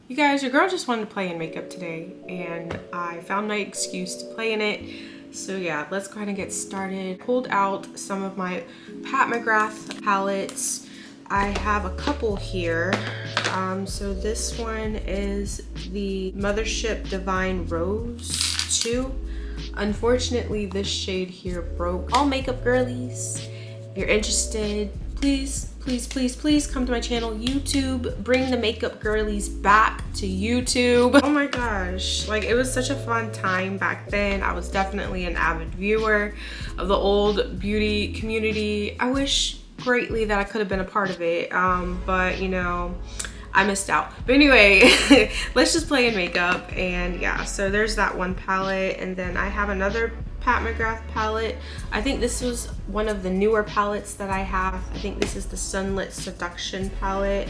You guys, your girl just wanted to play in makeup today, and I found my excuse to play in it. So yeah, let's go ahead and get started. Pulled out some of my Pat McGrath palettes. I have a couple here. So this one is the Mothership Divine Rose 2. Unfortunately, this shade here broke. All makeup girlies, if you're interested, please come to my channel. YouTube, bring the makeup girlies back to YouTube. Oh my gosh, like it was such a fun time back then. I was definitely an avid viewer of the old beauty community. I wish greatly that I could have been a part of it, but you know, I missed out. But anyway, let's just play in makeup. And yeah, so there's that one palette, and then I have another Pat McGrath palette. I think this was one of the newer palettes that I have. I think this is the Sunlit Seduction palette.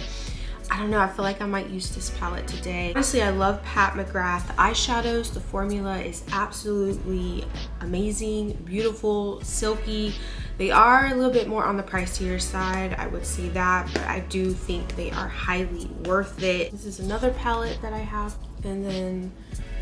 I don't know, I feel like I might use this palette today. Honestly, I love Pat McGrath eyeshadows. The formula is absolutely amazing, beautiful, silky. They are a little bit more on the pricier side, I would say that, but I do think they are highly worth it. This is another palette that I have. And then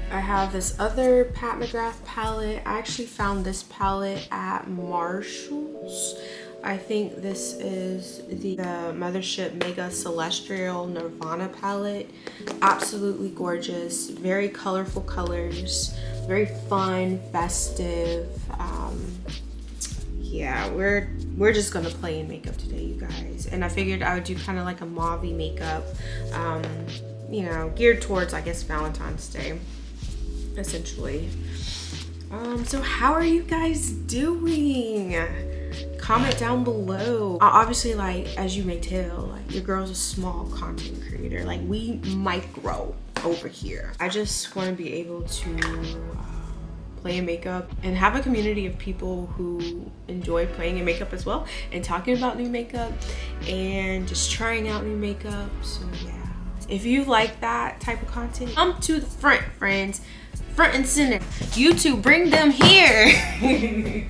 I have this other Pat McGrath palette. I actually found this palette at Marshall's. I think this is the Mothership Mega Celestial Nirvana palette. Absolutely gorgeous, very colorful colors, very fun, festive. Yeah, we're just gonna play in makeup today, you guys. And I figured I would do kind of like a mauve makeup, you know, geared towards, I guess, Valentine's Day, essentially. So how are you guys doing? Comment down below. Obviously, like, as you may tell, like, your girl's a small content creator. Like, we micro over here. I just want to be able to play in makeup and have a community of people who enjoy playing in makeup as well, and talking about new makeup and just trying out new makeup. So yeah, if you like that type of content, come to the front, friends. Front and center. YouTube, bring them here.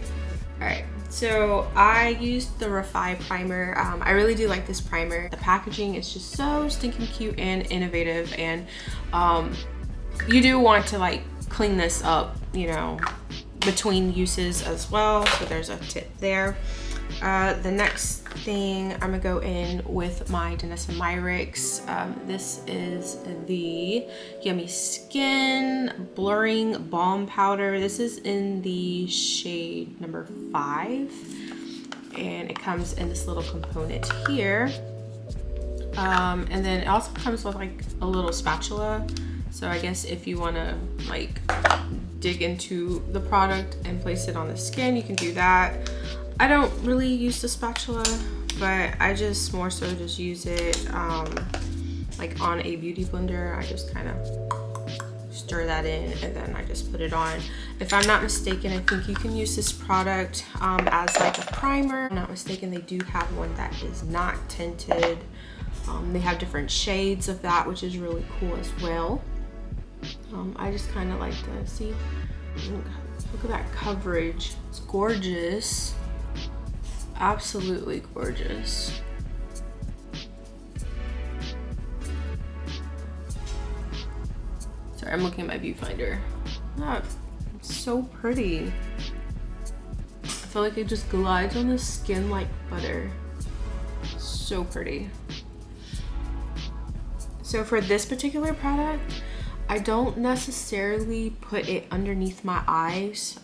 All right, so I used the Refi primer. I really do like this primer. The packaging is just so stinking cute and innovative, and you do want to like clean this up, you know, between uses as well. So there's a tip there. The next thing, I'm gonna go in with my Danessa Myricks. This is the Yummy Skin Blurring Balm Powder. This is in the shade number 5, and it comes in this little component here. And then it also comes with like a little spatula. So I guess if you wanna like dig into the product and place it on the skin, you can do that. I don't really use the spatula, but I just more so just use it like on a beauty blender. I just kind of stir that in, and then I just put it on. If I'm not mistaken, I think you can use this product as like a primer. If I'm not mistaken, they do have one that is not tinted. They have different shades of that, which is really cool as well. I just kind of like to see, look at that coverage. It's gorgeous. Absolutely gorgeous. Sorry, I'm looking at my viewfinder. Oh, it's so pretty. I feel like it just glides on the skin like butter. So pretty. So for this particular product, I don't necessarily put it underneath my eyes.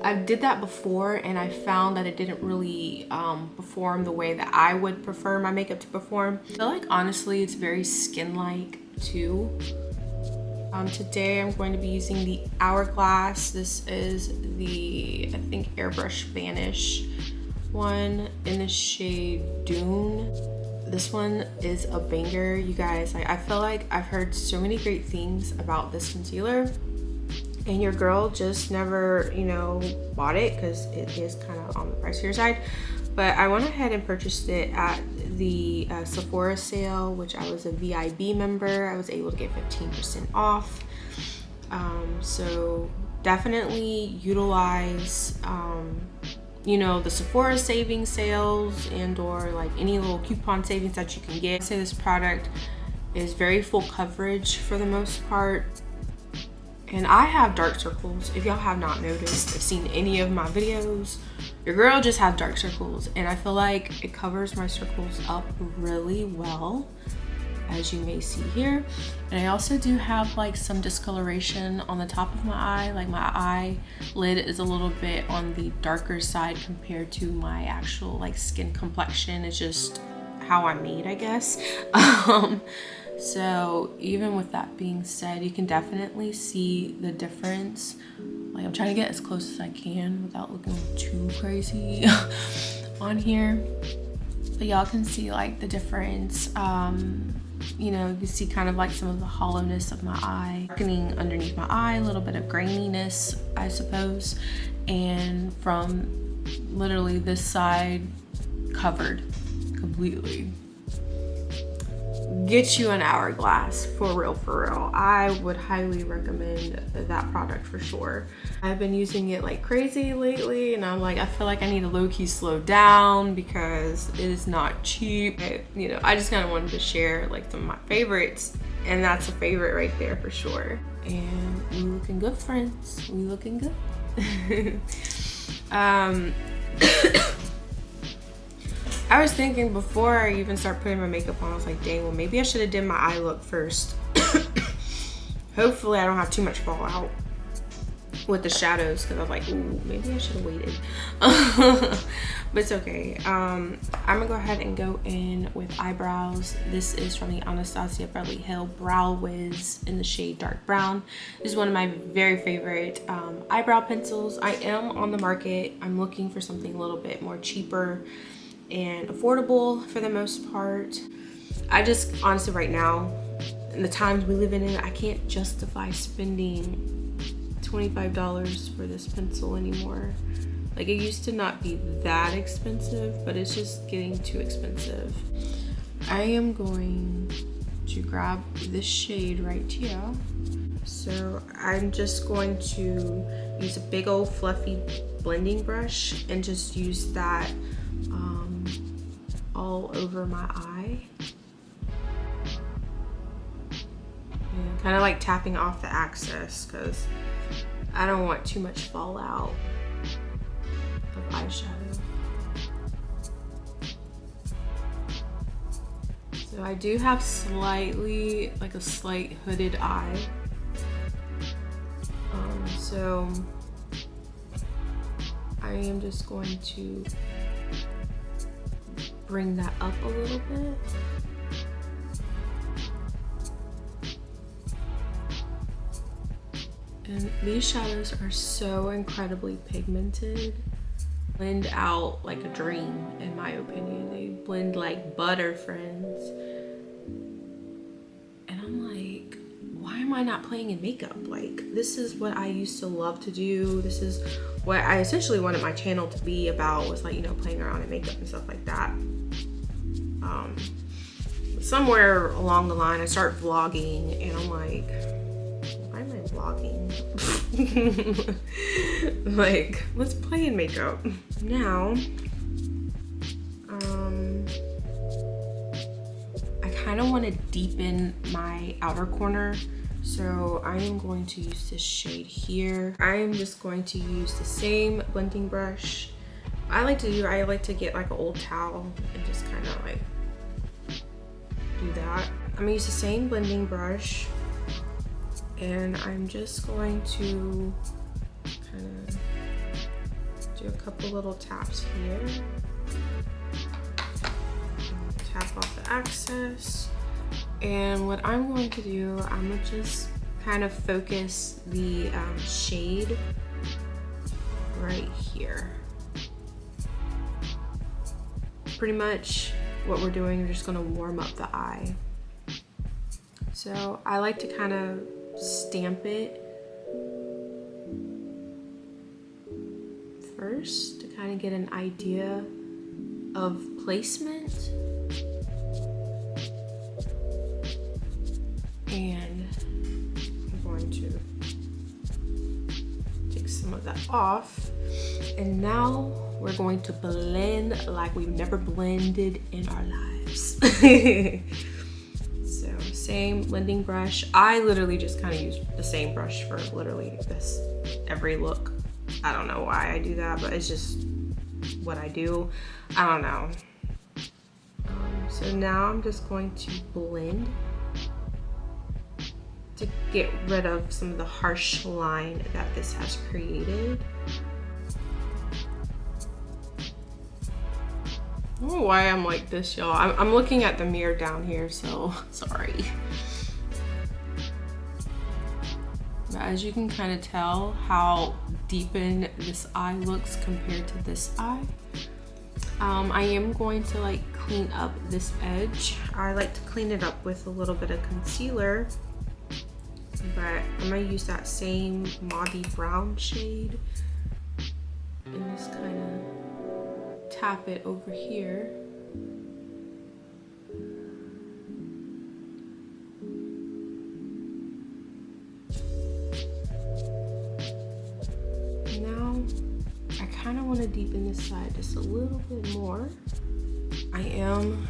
I did that before, and I found that it didn't really perform the way that I would prefer my makeup to perform. I feel like honestly it's very skin-like too. Today I'm going to be using the Hourglass. This is the, I think, Airbrush Vanish one in the shade Dune. This one is a banger, you guys. I feel like I've heard so many great things about this concealer, and your girl just never, you know, bought it because it is kind of on the pricier side. But I went ahead and purchased it at the Sephora sale, which I was a VIB member. I was able to get 15% off. So definitely utilize you know, the Sephora savings sales and or like any little coupon savings that you can get. I'd say this product is very full coverage for the most part. And I have dark circles. If y'all have not noticed or seen any of my videos, your girl just has dark circles, and I feel like it covers my circles up really well, as you may see here. And I also do have like some discoloration on the top of my eye. Like my eyelid is a little bit on the darker side compared to my actual like skin complexion. It's just how I'm made, I guess. So even with that being said, you can definitely see the difference. Like I'm trying to get as close as I can without looking too crazy on here. But y'all can see like the difference. You know, you can see kind of like some of the hollowness of my eye, darkening underneath my eye, a little bit of graininess, I suppose. And from literally this side covered completely. Get you an hourglass, for real, for real. I would highly recommend that product for sure. I've been using it like crazy lately, and I'm like, I feel like I need to low-key slow down because it is not cheap. You know, I just kind of wanted to share like some of my favorites, and that's a favorite right there for sure. And we looking good, friends. We looking good. I was thinking before I even start putting my makeup on, I was like, dang, well, maybe I should have did my eye look first. Hopefully I don't have too much fallout with the shadows, because I was like, ooh, maybe I should have waited. But it's okay. I'm gonna go ahead and go in with eyebrows. This is from the Anastasia Beverly Hill Brow Wiz in the shade Dark Brown. This is one of my very favorite eyebrow pencils. I am on the market. I'm looking for something a little bit more cheaper and affordable for the most part. I just honestly right now, in the times we live in, I can't justify spending $25 for this pencil anymore. Like it used to not be that expensive, but it's just getting too expensive. I am going to grab this shade right here. So I'm just going to use a big old fluffy blending brush and just use that all over my eye. And kind of like tapping off the excess because I don't want too much fallout of eyeshadow. So I do have slightly, like a slight hooded eye. So I am just going to bring that up a little bit. And these shadows are so incredibly pigmented. Blend out like a dream, in my opinion. They blend like butter, friends. And I'm like, why am I not playing in makeup? Like, this is what I used to love to do. This is what I essentially wanted my channel to be about, was like, you know, playing around in makeup and stuff like that. Somewhere along the line I start vlogging and I'm like, why am I vlogging? Like, let's play in makeup. Now, I kind of want to deepen my outer corner. So I am going to use this shade here. I am just going to use the same blending brush. I like to get like an old towel and just kind of like do that. I'm gonna use the same blending brush and I'm just going to kind of do a couple little taps here. Tap off the excess. And what I'm going to do, I'm gonna just kind of focus the shade right here. Pretty much what we're doing, we're just gonna warm up the eye. So I like to kind of stamp it first to kind of get an idea of placement. And I'm going to take some of that off. And now we're going to blend like we've never blended in our lives. So same blending brush. I literally just kind of use the same brush for literally this every look. I don't know why I do that, but it's just what I do. I don't know. So now I'm just going to blend to get rid of some of the harsh line that this has created. I don't know why I'm like this, y'all. I'm looking at the mirror down here, so sorry. But as you can kind of tell how deepened this eye looks compared to this eye. I am going to like clean up this edge. I like to clean it up with a little bit of concealer, but I'm gonna use that same mauve brown shade and just kind of tap it over here. Now I kind of want to deepen this side just a little bit more. I am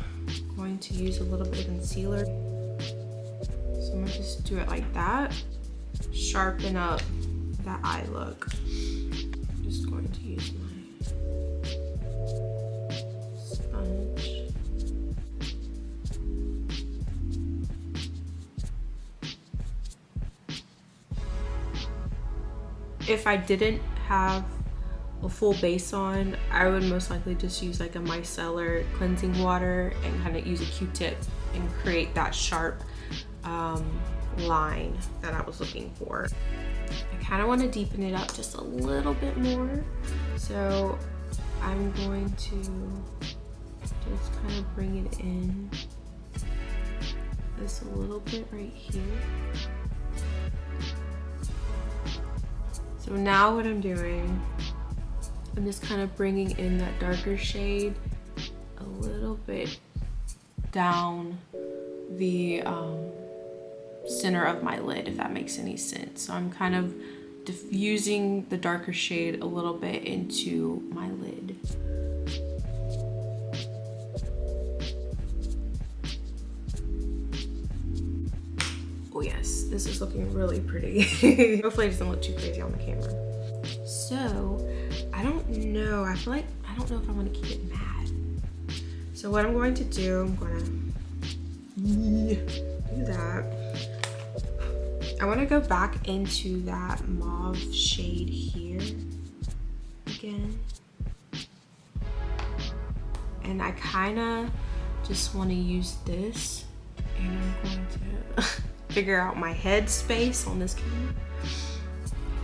going to use a little bit of concealer. So I'm gonna just do it like that. Sharpen up that eye look. I'm just going to use my sponge. If I didn't have a full base on, I would most likely just use like a micellar cleansing water and kind of use a Q-tip and create that sharp line that I was looking for. I kind of want to deepen it up just a little bit more, so I'm going to just kind of bring it in just a little bit right here. So now what I'm doing, I'm just kind of bringing in that darker shade a little bit down the center of my lid, if that makes any sense. So I'm kind of diffusing the darker shade a little bit into my lid. Oh yes, this is looking really pretty. Hopefully it doesn't look too crazy on the camera. So, I don't know, I don't know if I want to keep it matte. So what I'm going to do, I'm going to do that. I want to go back into that mauve shade here again. And I kind of just want to use this, and I'm going to figure out my head space on this camera.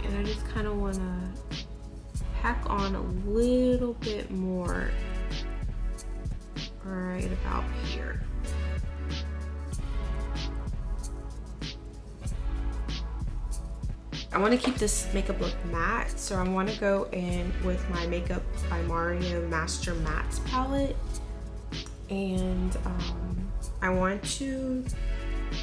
And I just kind of want to pack on a little bit more right about here. I want to keep this makeup look matte, so I want to go in with my Makeup by Mario Master Mattes palette, and I want to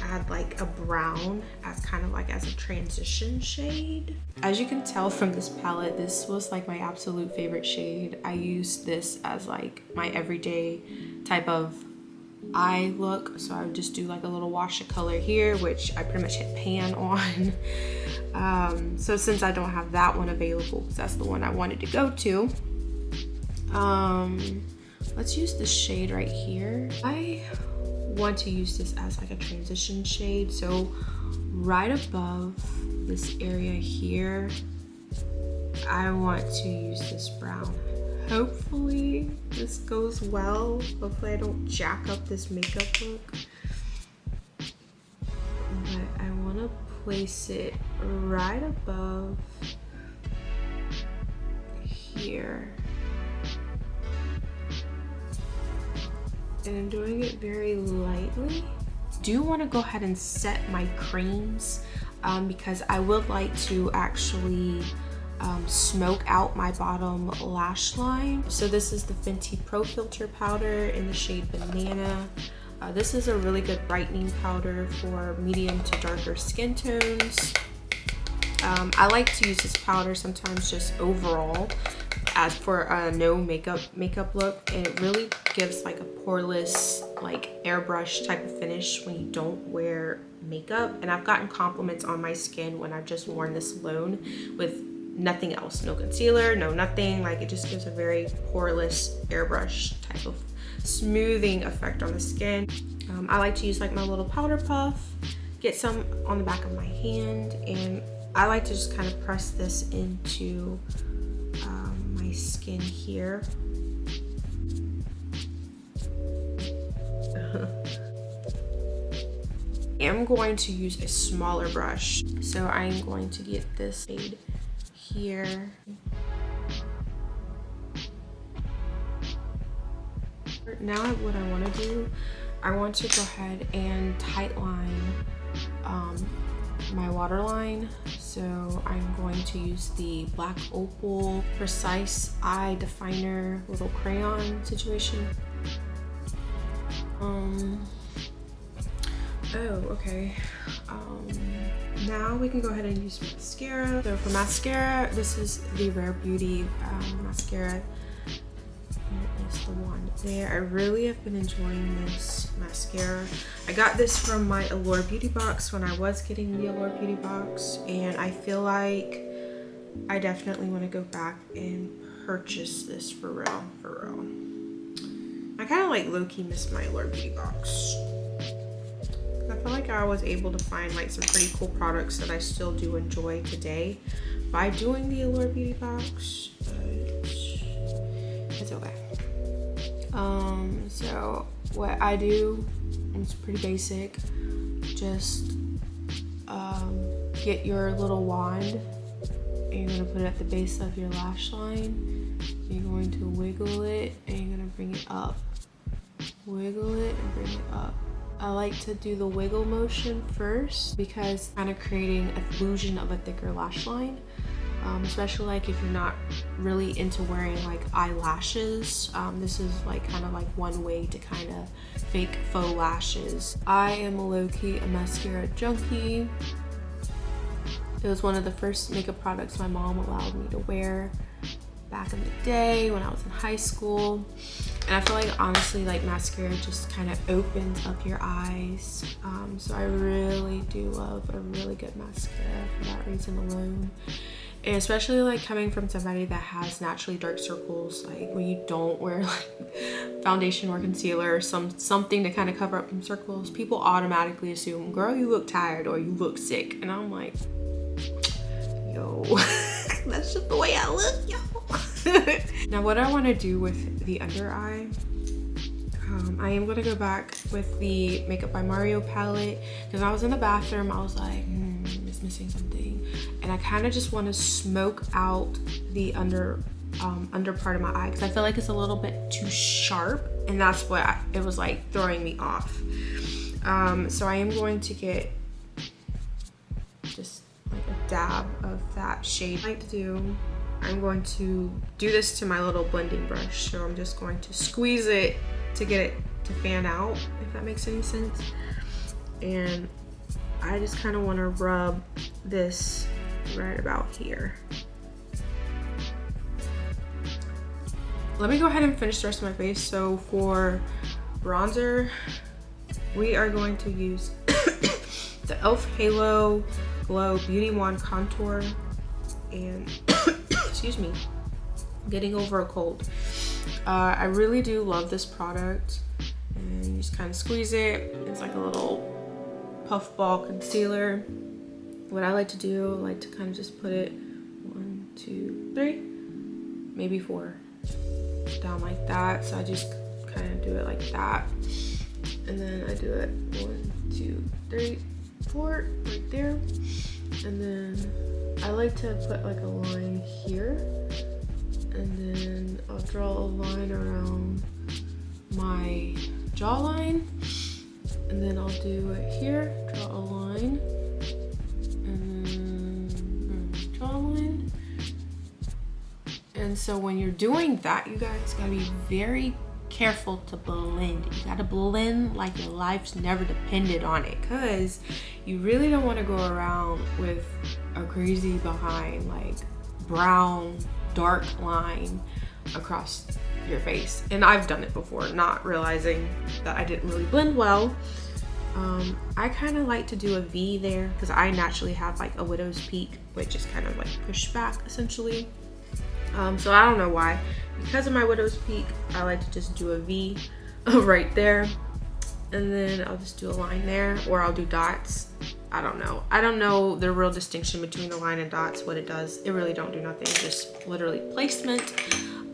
add like a brown as kind of like as a transition shade. As you can tell from this palette, this was like my absolute favorite shade. I used this as like my everyday type of eye look, so I would just do like a little wash of color here, which I pretty much hit pan on. So since I don't have that one available, because that's the one I wanted to go to, let's use this shade right here. I want to use this as like a transition shade, so right above this area here, I want to use this brown. Hopefully this goes well. Hopefully I don't jack up this makeup look. But I want to place it right above here. And I'm doing it very lightly. Do want to go ahead and set my creams because I would like to actually smoke out my bottom lash line. So this is the Fenty Pro Filter powder in the shade Banana. This is a really good brightening powder for medium to darker skin tones. I like to use this powder sometimes just overall. as for a no makeup look, and it really gives like a poreless, like airbrush type of finish when you don't wear makeup. And I've gotten compliments on my skin when I've just worn this alone with nothing else, no concealer, no nothing. Like, it just gives a very poreless airbrush type of smoothing effect on the skin. I like to use like my little powder puff, get some on the back of my hand, and I like to just kind of press this into my skin here. I'm going to use a smaller brush, so I'm going to get this shade here. Now what I want to do, I want to go ahead and tightline my waterline. So I'm going to use the Black Opal Precise Eye Definer little crayon situation. Okay. Now we can go ahead and use mascara. So for mascara, this is the Rare Beauty mascara. Here is the one there. I really have been enjoying this mascara. I got this from my Allure Beauty box when I was getting the Allure Beauty box, and I feel like I definitely want to go back and purchase this for real, I kind of like low-key miss my Allure Beauty box. I feel like I was able to find like some pretty cool products that I still do enjoy today by doing the Allure Beauty box, but it's okay. So what I do, it's pretty basic. Just get your little wand, and you're gonna put it at the base of your lash line. You're going to wiggle it, and you're gonna bring it up. Wiggle it and bring it up. I like to do the wiggle motion first because kind of creating an illusion of a thicker lash line, especially like if you're not really into wearing like eyelashes. This is like kind of like one way to kind of fake faux lashes. I am a low-key a mascara junkie. It was one of the first makeup products my mom allowed me to wear back in the day when I was in high school. And I feel like honestly like mascara just kind of opens up your eyes. So I really do love a really good mascara for that reason alone. And especially like coming from somebody that has naturally dark circles, like when you don't wear like foundation or concealer or something to kind of cover up some circles, people automatically assume, girl, you look tired or you look sick. And I'm like, yo, that's just the way I look, yo. Now what I want to do with the under eye, I am going to go back with the Makeup by Mario palette, because I was in the bathroom, I was like, it's missing something, and I kind of just want to smoke out the under part of my eye because I feel like it's a little bit too sharp, and that's what it was like throwing me off. So I am going to get just like a dab of that shade. I like to do, I'm going to do this to my little blending brush, so I'm just going to squeeze it to get it to fan out, if that makes any sense. And I just kind of want to rub this right about here. Let me go ahead and finish the rest of my face. So for bronzer, we are going to use the e.l.f. Halo Glow Beauty Wand Contour, and excuse me, getting over a cold. I really do love this product, and you just kind of squeeze it. It's like a little puffball concealer. What I like to do, I like to kind of just put it 1, 2, 3, maybe 4 down like that. So I just kind of do it like that, and then I do it 1, 2, 3, 4 right there, and then I like to put like a line here, and then I'll draw a line around my jawline, and then I'll do it here, draw a line, and then jawline. And so when you're doing that, you guys gotta be very careful to blend. You gotta blend like your life's never depended on it, because you really don't want to go around with a crazy behind like brown dark line across your face. And I've done it before, not realizing that I didn't really blend well. I kind of like to do a V there because I naturally have like a widow's peak, which is kind of like pushed back essentially. So I don't know why. Because of my widow's peak, I like to just do a V right there. And then I'll just do a line there, or I'll do dots. I don't know. I don't know the real distinction between the line and dots, what it does. It really don't do nothing, just literally placement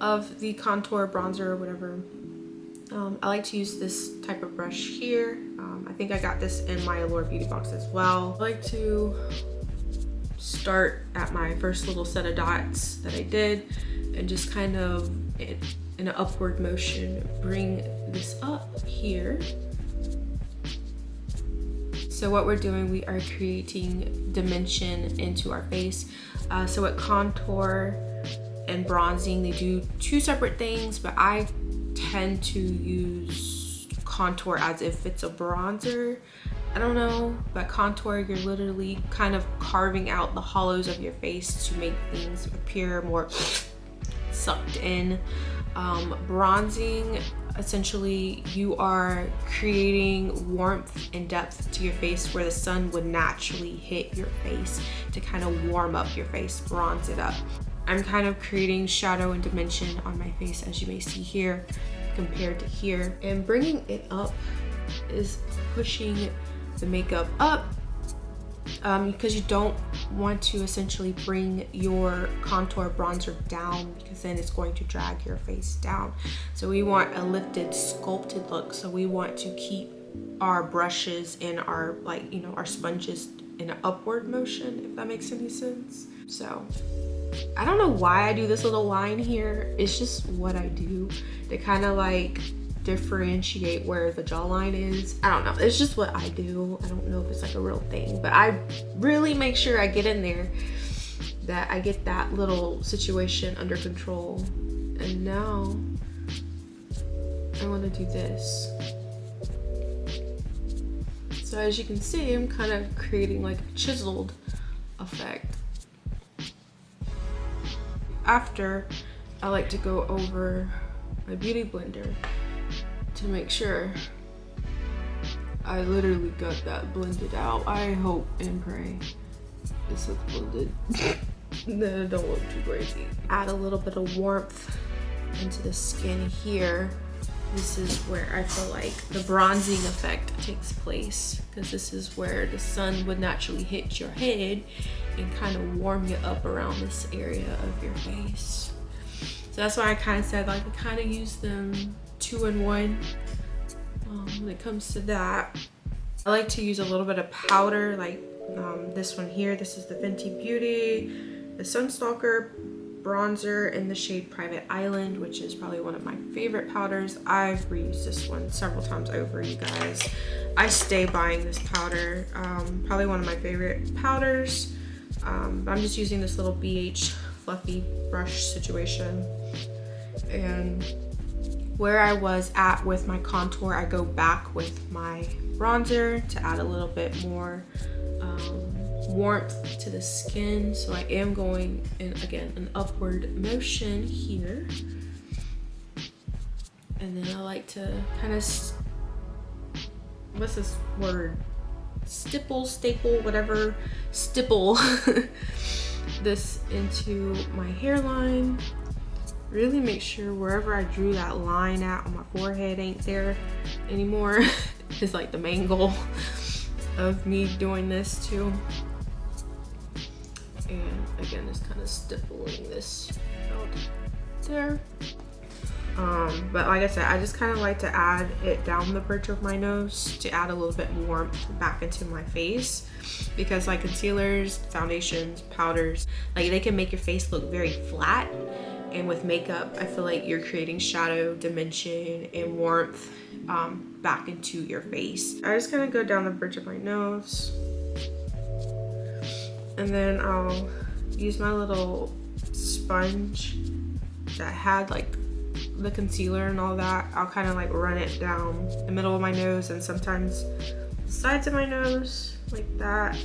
of the contour, bronzer, or whatever. I like to use this type of brush here. I think I got this in my Allure Beauty box as well. I like to start at my first little set of dots that I did and just kind of in an upward motion bring this up here. So what we're doing, we are creating dimension into our face. So at contour and bronzing, they do two separate things, but I tend to use contour as if it's a bronzer. I don't know, but contour, you're literally kind of carving out the hollows of your face to make things appear more sucked in. Bronzing, essentially you are creating warmth and depth to your face where the sun would naturally hit your face to kind of warm up your face, bronze it up. I'm kind of creating shadow and dimension on my face, as you may see here compared to here, and bringing it up is pushing the makeup up because you don't want to essentially bring your contour bronzer down because then it's going to drag your face down. So we want a lifted, sculpted look. So we want to keep our brushes and our, like, you know, our sponges in an upward motion, if that makes any sense. So I don't know why I do this little line here. It's just what I do to kind of like differentiate where the jawline is. I don't know, it's just what I do. I don't know if it's like a real thing, but I really make sure I get in there, that I get that little situation under control. And now I want to do this. So as you can see, I'm kind of creating like a chiseled effect. After, I like to go over my beauty blender to make sure I literally got that blended out. I hope and pray this looks blended. Then it don't look too crazy. Add a little bit of warmth into the skin here. This is where I feel like the bronzing effect takes place, because this is where the sun would naturally hit your head and kind of warm you up around this area of your face. So that's why I kind of said like I kind of use them 2 in 1 when it comes to that. I like to use a little bit of powder, like this one here. This is the Fenty Beauty, the Sunstalker bronzer in the shade Private Island, which is probably one of my favorite powders. I've reused this one several times over, you guys. I stay buying this powder. Probably one of my favorite powders. But I'm just using this little BH fluffy brush situation. And where I was at with my contour, I go back with my bronzer to add a little bit more warmth to the skin. So I am going in, again, an upward motion here. And then I like to kind of, what's this word? Staple, whatever, stipple this into my hairline. Really make sure wherever I drew that line at on my forehead ain't there anymore. It's like the main goal of me doing this too. And again, just kind of stippling this out there. But like I said, I just kind of like to add it down the bridge of my nose to add a little bit more warmth back into my face, because like concealers, foundations, powders, like they can make your face look very flat. And with makeup, I feel like you're creating shadow, dimension, and warmth back into your face. I just kind of go down the bridge of my nose. And then I'll use my little sponge that had like the concealer and all that. I'll kind of like run it down the middle of my nose and sometimes the sides of my nose, like that.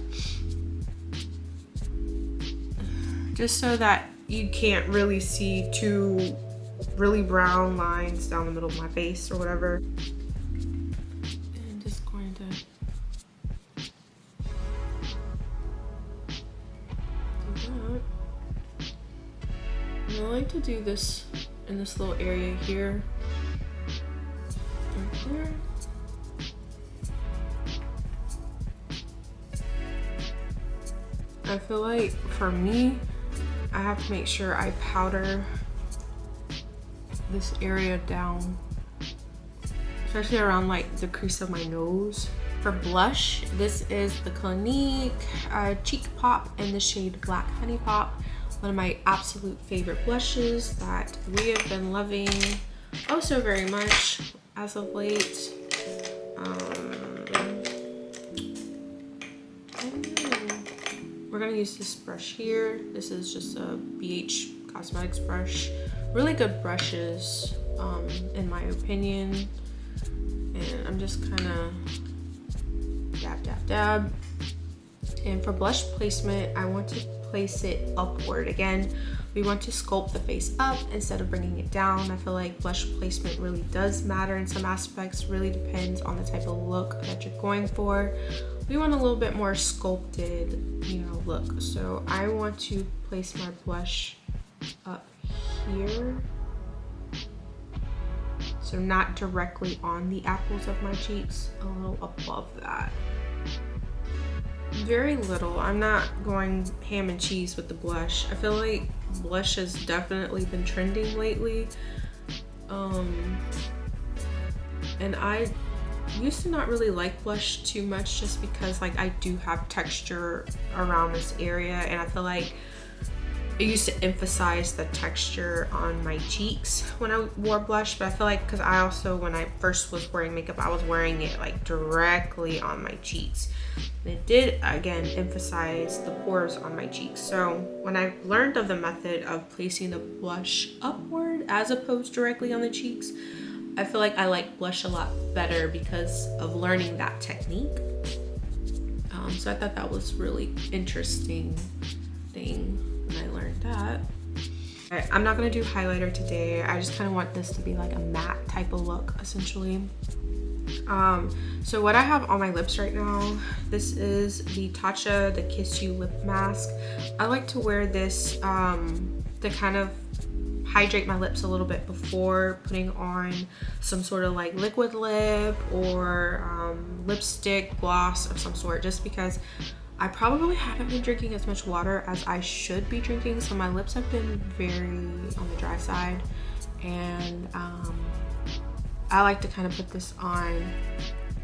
Just so that you can't really see two really brown lines down the middle of my face or whatever. And just going to do that. And I like to do this in this little area here. Right there. I feel like for me, I have to make sure I powder this area down, especially around like the crease of my nose. For blush, this is the Clinique Cheek Pop in the shade Black Honey Pop. One of my absolute favorite blushes that we have been loving oh so very much as of late. We're gonna use this brush here. This is just a BH Cosmetics brush. Really good brushes, in my opinion. And I'm just kind of dab, dab, dab. And for blush placement, I want to place it upward. Again, we want to sculpt the face up instead of bringing it down. I feel like blush placement really does matter in some aspects. Really depends on the type of look that you're going for. We want a little bit more sculpted, you know, look. So I want to place my blush up here. So not directly on the apples of my cheeks, a little above that. Very little. I'm not going ham and cheese with the blush. I feel like blush has definitely been trending lately. And I used to not really like blush too much just because like I do have texture around this area, and I feel like I used to emphasize the texture on my cheeks when I wore blush. But I feel like because I also, when I first was wearing makeup, I was wearing it like directly on my cheeks, and it did again emphasize the pores on my cheeks. So when I learned of the method of placing the blush upward as opposed directly on the cheeks, I feel like I like blush a lot better because of learning that technique. So I thought that was really interesting thing when I learned that. Right, I'm not gonna do highlighter today. I just kind of want this to be like a matte type of look, essentially. So what I have on my lips right now, this is the Tatcha the Kiss You lip mask. I like to wear this to kind of hydrate my lips a little bit before putting on some sort of like liquid lip or lipstick, gloss of some sort, just because I probably haven't been drinking as much water as I should be drinking. So my lips have been very on the dry side, and I like to kind of put this on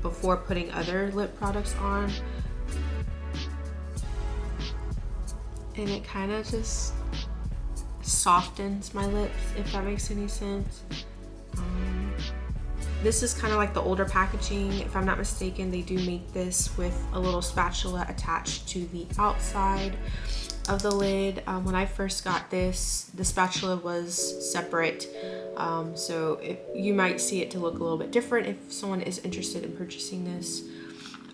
before putting other lip products on, and it kind of just softens my lips, if that makes any sense. This is kind of like the older packaging. If I'm not mistaken, they do make this with a little spatula attached to the outside of the lid. When I first got this, the spatula was separate. So you might see it to look a little bit different if someone is interested in purchasing this.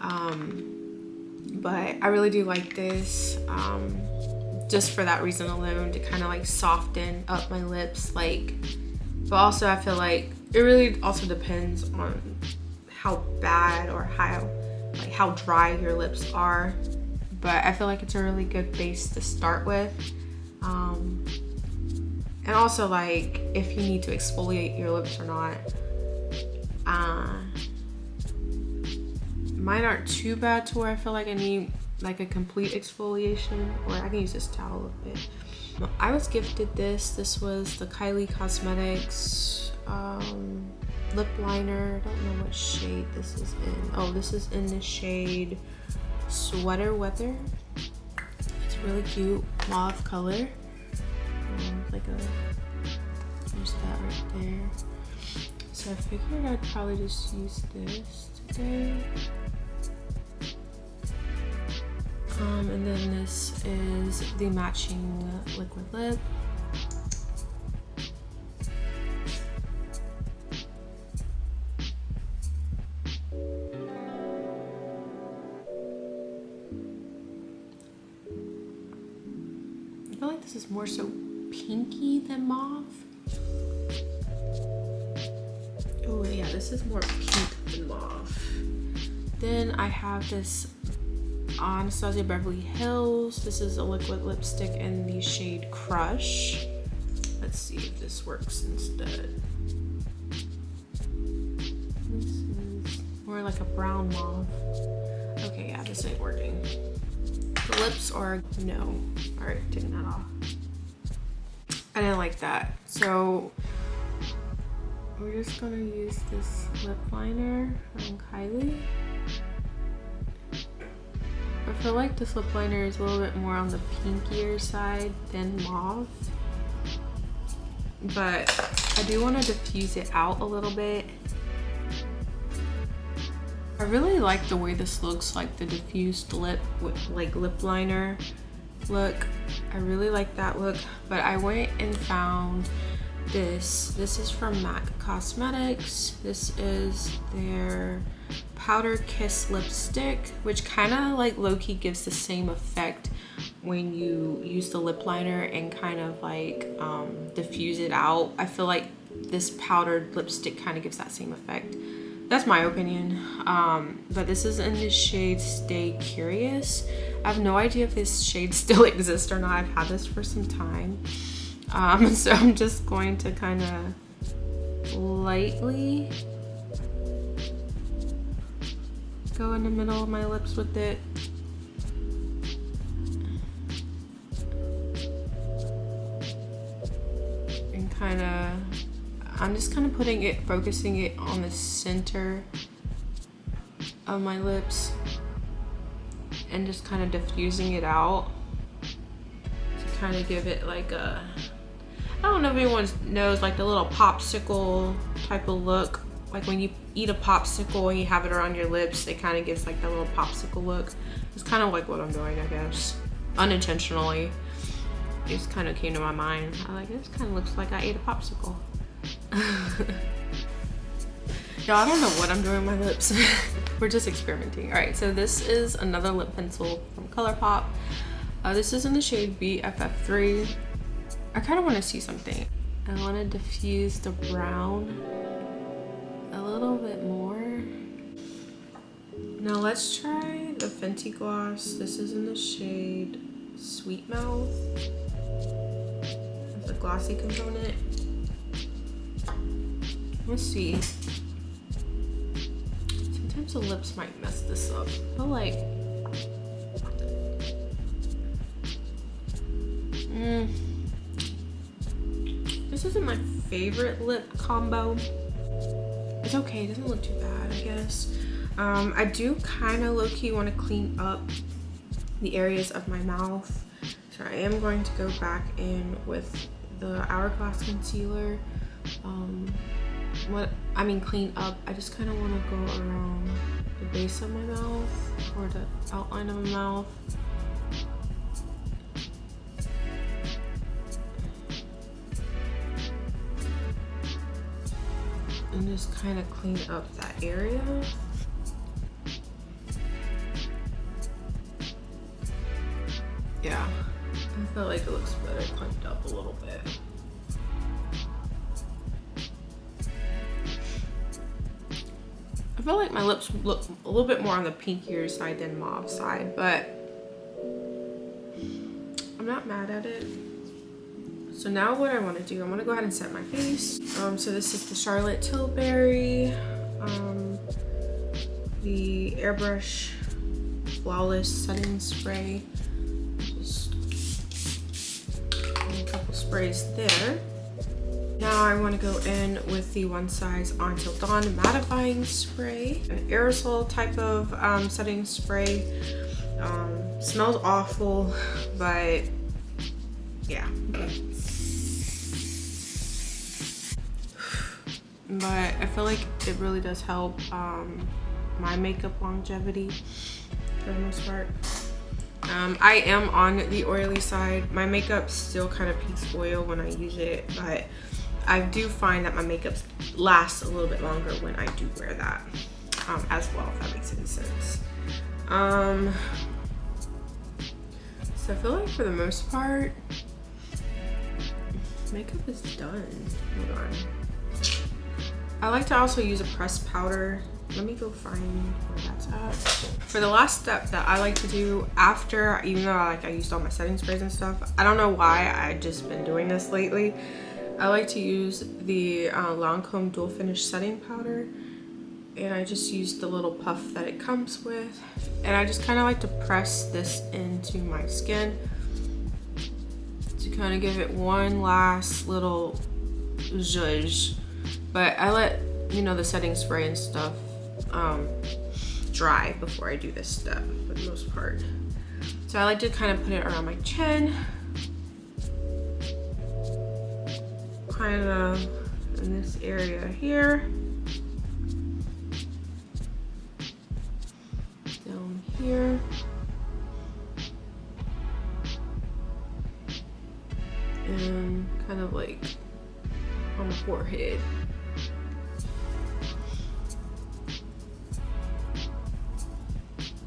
But I really do like this. Just for that reason alone, to kind of like soften up my lips, like. But also I feel like it really also depends on how bad or how dry your lips are. But I feel like it's a really good base to start with. And also, like, if you need to exfoliate your lips or not. Mine aren't too bad to where I feel like I need like a complete exfoliation, or I can use this towel a bit. I was gifted this. This was the Kylie Cosmetics lip liner. I don't know what shade this is in. Oh, this is in the shade Sweater Weather. It's really cute mauve color. Like there's that right there. So I figured I'd probably just use this today. And then this is the matching liquid lip. I feel like this is more so pinky than mauve. Oh yeah, this is more pink than mauve. Then I have this Anastasia Beverly Hills. This is a liquid lipstick in the shade Crush. Let's see if this works instead. This is more like a brown mauve. Okay, yeah, this ain't working. The lips are no. All right, taking that off. I didn't like that. So we're just gonna use this lip liner from Kylie. I feel like this lip liner is a little bit more on the pinkier side than mauve. But I do want to diffuse it out a little bit. I really like the way this looks, like the diffused lip with like lip liner look. I really like that look, but I went and found this. This is from MAC Cosmetics. This is their Powder Kiss lipstick, which kind of like low-key gives the same effect when you use the lip liner and kind of like diffuse it out. I feel like this powdered lipstick kind of gives that same effect. That's my opinion. But this is in the shade Stay Curious. I have no idea if this shade still exists or not. I've had this for some time. So I'm just going to kind of lightly go in the middle of my lips with it. And kind of, I'm just kind of putting it, focusing it on the center of my lips and just kind of diffusing it out to kind of give it like a, I don't know if anyone knows, like the little popsicle type of look. Like when you eat a popsicle and you have it around your lips, it kind of gives like that little popsicle look. It's kind of like what I'm doing, I guess. Unintentionally. It just kind of came to my mind. I like, this kind of looks like I ate a popsicle. Y'all, I don't know what I'm doing with my lips. We're just experimenting. All right, so this is another lip pencil from ColourPop. This is in the shade BFF3. I kind of want to see something. I want to diffuse the brown a little bit more. Now let's try the Fenty gloss. This is in the shade Sweet Mouth. There's a glossy component. Let's see. Sometimes the lips might mess this up. I feel like this isn't my favorite lip combo. It's okay, it doesn't look too bad, I guess. I do kind of low-key want to clean up the areas of my mouth. So I am going to go back in with the Hourglass concealer. Clean up. I just kind of want to go around the base of my mouth or the outline of my mouth. And just kind of clean up that area. Yeah, I feel like it looks better cleaned up a little bit. I feel like my lips look a little bit more on the pinkier side than mauve side, but I'm not mad at it. So now what I want to do, I'm going to go ahead and set my face. So this is the Charlotte Tilbury, the Airbrush Flawless Setting Spray. Just a couple sprays there. Now I want to go in with the One Size Until Dawn mattifying spray, an aerosol type of setting spray. Smells awful, but yeah. But I feel like it really does help my makeup longevity for the most part. I am on the oily side. My makeup still kind of peaks oil when I use it, but I do find that my makeup lasts a little bit longer when I do wear that as well, if that makes any sense. So I feel like for the most part, Makeup is done. Hold on. I like to also use a pressed powder. Let me go find where that's at. For the last step that I like to do after, even though I used all my setting sprays and stuff, I don't know why I just been doing this lately. I like to use the Lancome Dual Finish setting powder, and I just use the little puff that it comes with, and I just kind of like to press this into my skin to kind of give it one last little zhuzh. But I let, you know, the setting spray and stuff dry before I do this step for the most part. So I like to kind of put it around my chin, kind of in this area here, down here, and kind of like on the forehead.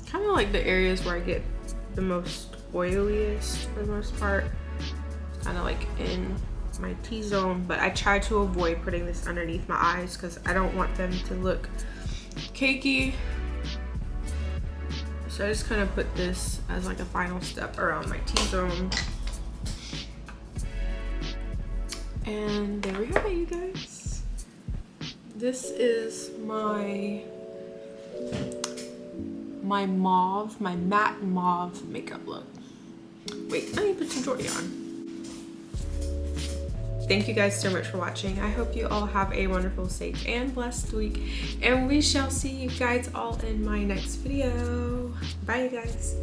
Kind of like the areas where I get the most oiliest for the most part. Kind of like in my T-zone, but I try to avoid putting this underneath my eyes because I don't want them to look cakey. So I just kind of put this as like a final step around my T-zone. And there we have it, you guys. This is my mauve, my matte mauve makeup look. Wait, let me put some jewelry on. Thank you guys so much for watching. I hope you all have a wonderful, safe, and blessed week. And we shall see you guys all in my next video. Bye, you guys.